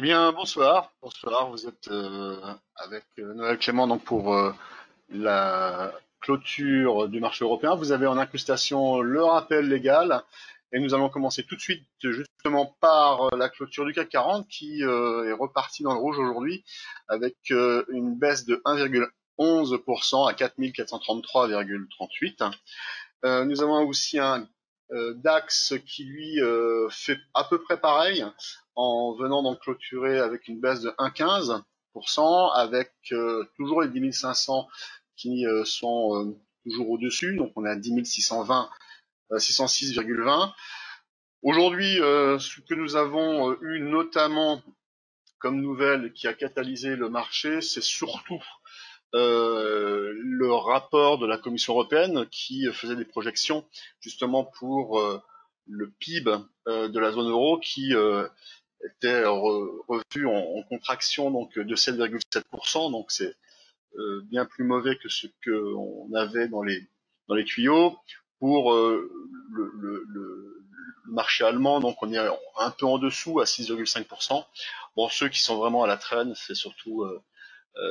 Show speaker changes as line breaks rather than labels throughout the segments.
Eh bien, bonsoir. Bonsoir. Vous êtes avec Noël Clément donc pour la clôture du marché européen. Vous avez en incrustation le rappel légal et nous allons commencer tout de suite justement par la clôture du CAC 40 qui est reparti dans le rouge aujourd'hui avec une baisse de 1,11% à 4433,38. Nous avons aussi un DAX qui lui fait à peu près pareil en venant donc clôturer avec une baisse de 1,15% avec toujours les 10 500 qui sont toujours au-dessus. Donc on est à 10 620, 606,20. Aujourd'hui, ce que nous avons eu notamment comme nouvelle qui a catalysé le marché, c'est surtout le rapport de la Commission européenne qui faisait des projections justement pour le PIB de la zone euro qui était revu en contraction donc de 7,7%, donc c'est bien plus mauvais que ce qu'on avait dans les tuyaux. Pour le marché allemand, donc on est un peu en dessous à 6,5%. Bon, ceux qui sont vraiment à la traîne, c'est surtout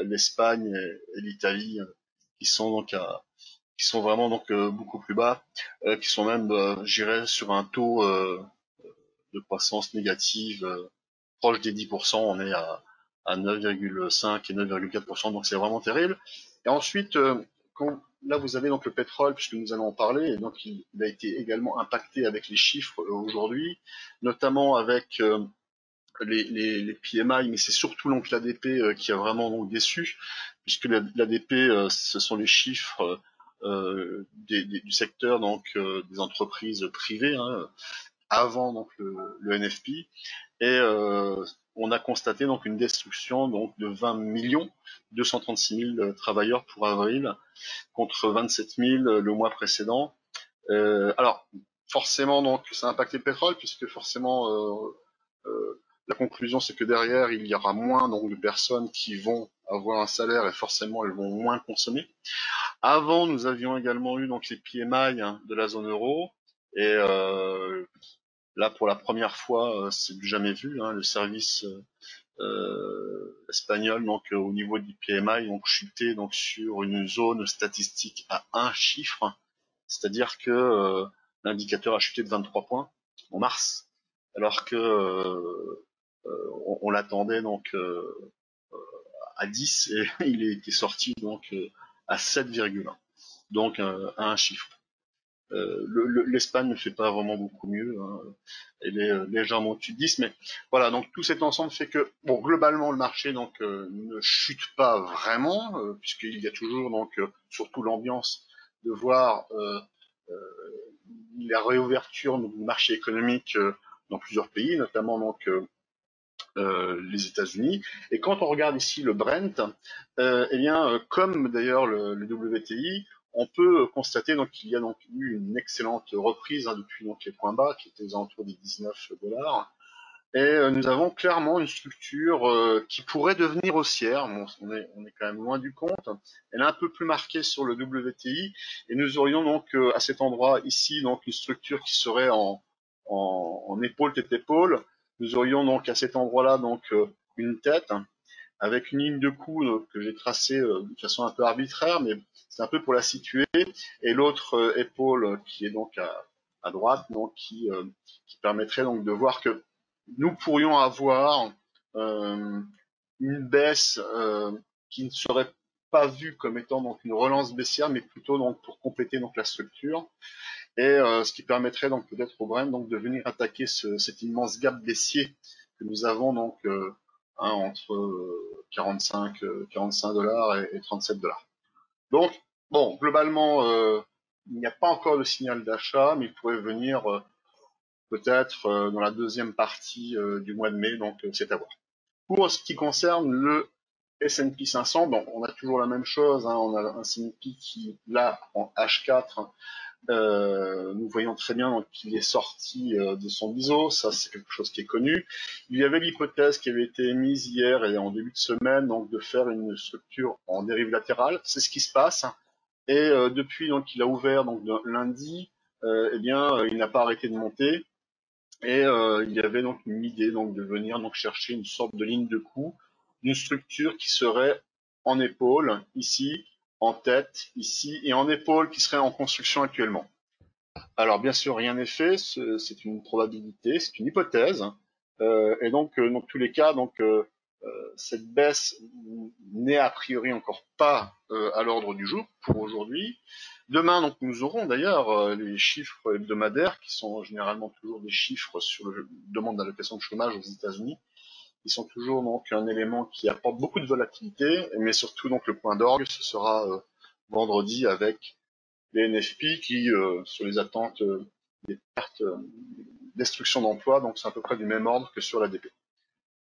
l'Espagne et l'Italie qui sont vraiment donc beaucoup plus bas, qui sont même, j'irais, sur un taux de croissance négative proche des 10%. On est à 9,5 et 9,4%, donc c'est vraiment terrible. Et ensuite, là vous avez donc le pétrole, puisque nous allons en parler, et donc il a été également impacté avec les chiffres aujourd'hui, notamment avec les PMI, mais c'est surtout donc l'ADP qui a vraiment donc déçu, puisque l'ADP, ce sont les chiffres du secteur, donc des entreprises privées, hein, avant donc le NFP, et on a constaté donc une destruction donc de 20 millions 236 000 travailleurs pour avril, contre 27 000 le mois précédent. Alors forcément donc ça a impacté le pétrole, puisque forcément la conclusion, c'est que derrière, il y aura moins donc de personnes qui vont avoir un salaire et forcément elles vont moins consommer. Avant, nous avions également eu donc les PMI de la zone euro, et là pour la première fois, c'est du jamais vu, hein, le service espagnol donc au niveau du PMI donc chuté donc sur une zone statistique à un chiffre, c'est-à-dire que l'indicateur a chuté de 23 points en mars, alors que on l'attendait donc à 10 et il était sorti donc à 7,1, donc à un chiffre. L'Espagne ne fait pas vraiment beaucoup mieux, hein. Elle est légèrement au-dessus de 10, mais voilà, donc tout cet ensemble fait que, bon, globalement, le marché donc ne chute pas vraiment, puisqu'il y a toujours donc surtout l'ambiance de voir la réouverture du marché économique dans plusieurs pays, notamment donc les États-Unis. Et quand on regarde ici le Brent, eh bien, comme d'ailleurs le WTI, on peut constater donc qu'il y a donc eu une excellente reprise, hein, depuis donc les points bas qui étaient aux alentours des 19 $. Et nous avons clairement une structure qui pourrait devenir haussière. Bon, on est quand même loin du compte. Elle est un peu plus marquée sur le WTI, et nous aurions donc à cet endroit ici donc une structure qui serait en épaule tête épaule. Nous aurions donc à cet endroit-là donc une tête avec une ligne de coup que j'ai tracée de façon un peu arbitraire, mais c'est un peu pour la situer, et l'autre épaule qui est donc à droite, donc qui permettrait donc de voir que nous pourrions avoir euh, une baisse qui ne serait pas vue comme étant donc une relance baissière, mais plutôt donc pour compléter donc la structure, et ce qui permettrait donc peut-être au Brent donc de venir attaquer cet immense gap baissier que nous avons donc entre 45 $ et 37 $. Donc bon, globalement il n'y a pas encore de signal d'achat, mais il pourrait venir peut-être dans la deuxième partie du mois de mai, donc c'est à voir. Pour ce qui concerne le S&P 500, bon, on a toujours la même chose, hein, on a un S&P qui, là, en H4, nous voyons très bien donc, qu'il est sorti de son ISO, ça c'est quelque chose qui est connu. Il y avait l'hypothèse qui avait été émise hier et en début de semaine donc de faire une structure en dérive latérale, c'est ce qui se passe. Et depuis donc il a ouvert donc lundi, eh bien il n'a pas arrêté de monter. Et il y avait donc une idée donc de venir donc chercher une sorte de ligne de coup, d'une structure qui serait en épaule ici, en tête ici et en épaule qui serait en construction actuellement. Alors bien sûr rien n'est fait, c'est une probabilité, c'est une hypothèse, et donc dans tous les cas cette baisse n'est a priori encore pas à l'ordre du jour pour aujourd'hui. Demain, donc, nous aurons d'ailleurs les chiffres hebdomadaires, qui sont généralement toujours des chiffres sur le demande d'allocation de chômage aux États-Unis. Ils sont toujours donc un élément qui apporte beaucoup de volatilité, mais surtout donc le point d'orgue, ce sera vendredi avec les NFP qui, sur les attentes des pertes, destruction d'emplois, donc c'est à peu près du même ordre que sur l'ADP.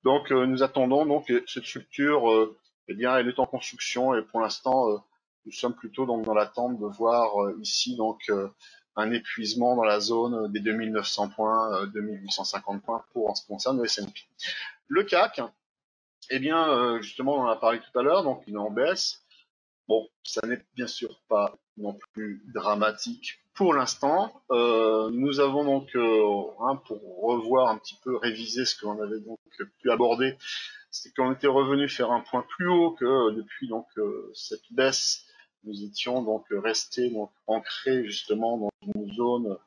Donc nous attendons donc cette structure, eh bien elle est en construction et pour l'instant nous sommes plutôt donc dans l'attente de voir ici donc un épuisement dans la zone des 2900 points, 2850 points pour en ce qui concerne le S&P. Le CAC, eh bien justement on en a parlé tout à l'heure, donc il est en baisse. Bon, ça n'est bien sûr pas non plus dramatique pour l'instant. Nous avons donc, pour revoir un petit peu, réviser ce que l'on avait donc pu aborder, c'est qu'on était revenu faire un point plus haut que depuis donc cette baisse. Nous étions donc restés donc ancrés justement dans une zone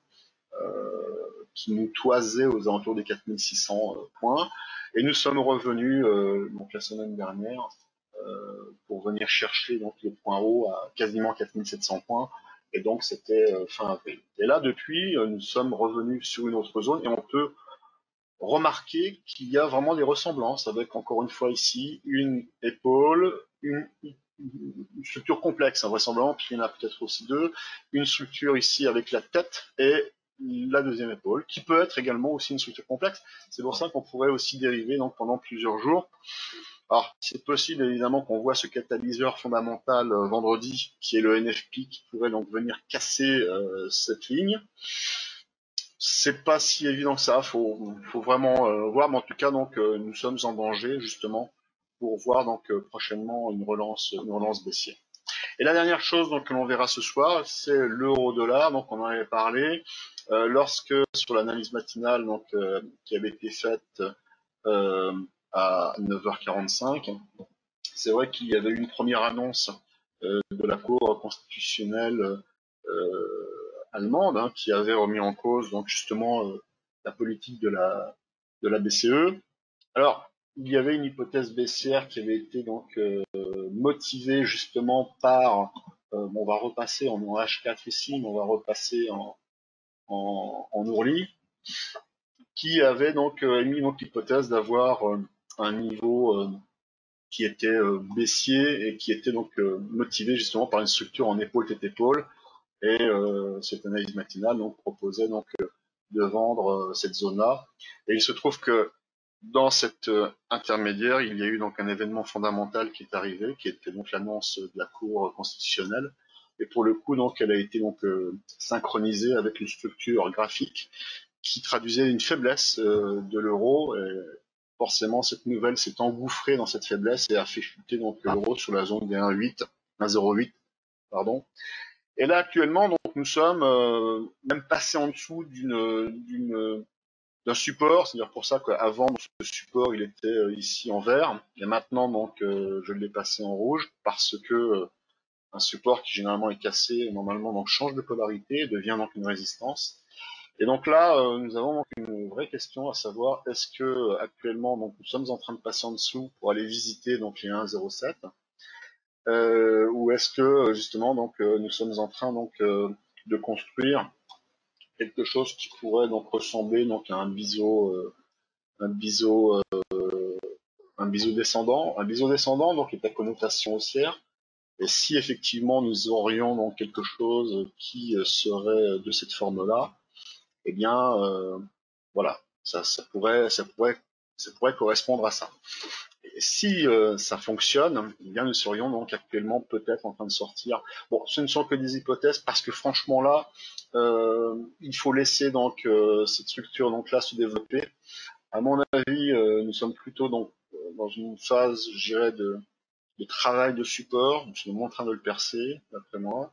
qui nous toisait aux alentours des 4600 points. Et nous sommes revenus donc la semaine dernière pour venir chercher donc le point haut à quasiment 4700 points. Et donc c'était fin avril. Et là depuis, nous sommes revenus sur une autre zone et on peut remarquer qu'il y a vraiment des ressemblances avec encore une fois ici une épaule, une structure complexe, vraisemblablement, puis il y en a peut-être aussi deux, une structure ici avec la tête et la deuxième épaule, qui peut être également aussi une structure complexe. C'est pour ça qu'on pourrait aussi dériver donc pendant plusieurs jours. Alors, c'est possible évidemment qu'on voit ce catalyseur fondamental vendredi, qui est le NFP, qui pourrait donc venir casser cette ligne. C'est pas si évident que ça, faut vraiment voir, mais en tout cas donc nous sommes en danger justement pour voir donc prochainement une relance baissière. Et la dernière chose donc que l'on verra ce soir, c'est l'euro-dollar. Donc on en avait parlé lorsque sur l'analyse matinale donc qui avait été faite euh, à 9h45, c'est vrai qu'il y avait eu une première annonce de la Cour constitutionnelle allemande qui avait remis en cause donc justement la politique de la BCE. Alors il y avait une hypothèse baissière qui avait été donc motivée justement par on va repasser en H4 ici, mais on va repasser en ourli, qui avait donc émis donc l'hypothèse d'avoir un niveau qui était baissier et qui était donc motivé justement par une structure en épaule tête épaule. Et cette analyse matinale donc proposait donc de vendre cette zone-là. Et il se trouve que dans cette intermédiaire, il y a eu donc un événement fondamental qui est arrivé, qui était donc l'annonce de la Cour constitutionnelle. Et pour le coup, donc, elle a été donc synchronisée avec une structure graphique qui traduisait une faiblesse de l'euro. Et forcément, cette nouvelle s'est engouffrée dans cette faiblesse et a fait chuter donc l'euro sur la zone des 1,8, 1,08, pardon. Et là, actuellement, donc, nous sommes même passés en dessous d'un support, c'est-à-dire pour ça qu'avant, ce support, il était ici en vert, et maintenant, donc, je l'ai passé en rouge, parce que un support qui généralement est cassé, normalement, donc, change de polarité, et devient donc une résistance. Et donc là, nous avons donc une vraie question à savoir, est-ce que actuellement, donc, nous sommes en train de passer en dessous pour aller visiter donc les 1,07, ou est-ce que justement donc nous sommes en train donc de construire quelque chose qui pourrait donc ressembler donc à un biseau, un biseau descendant, donc est à connotation haussière. Et si effectivement nous aurions donc quelque chose qui serait de cette forme-là, eh bien voilà, ça pourrait correspondre à ça. Et si ça fonctionne, eh bien nous serions donc actuellement peut-être en train de sortir. Bon, ce ne sont que des hypothèses parce que franchement là, il faut laisser donc cette structure donc là se développer. À mon avis, nous sommes plutôt donc dans une phase, je dirais, de travail de support. Nous sommes en train de le percer, d'après moi.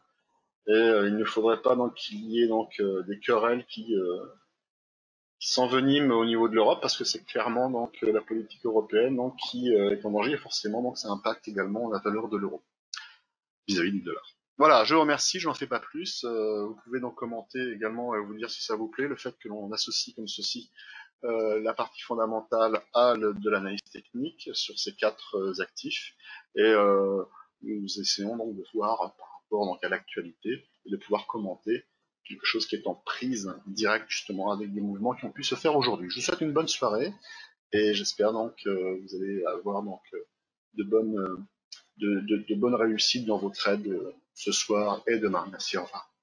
Et il ne faudrait pas donc qu'il y ait donc des querelles qui s'envenime au niveau de l'Europe parce que c'est clairement donc la politique européenne donc qui est en danger et forcément donc ça impacte également la valeur de l'euro vis-à-vis du dollar. Voilà, je vous remercie, je n'en fais pas plus. Vous pouvez donc commenter également et vous dire si ça vous plaît, le fait que l'on associe comme ceci la partie fondamentale à de l'analyse technique sur ces quatre actifs et nous essayons donc de voir par rapport donc à l'actualité et de pouvoir commenter quelque chose qui est en prise directe justement avec des mouvements qui ont pu se faire aujourd'hui. Je vous souhaite une bonne soirée et j'espère donc que vous allez avoir donc de bonnes de bonnes réussites dans vos trades ce soir et demain. Merci, au revoir.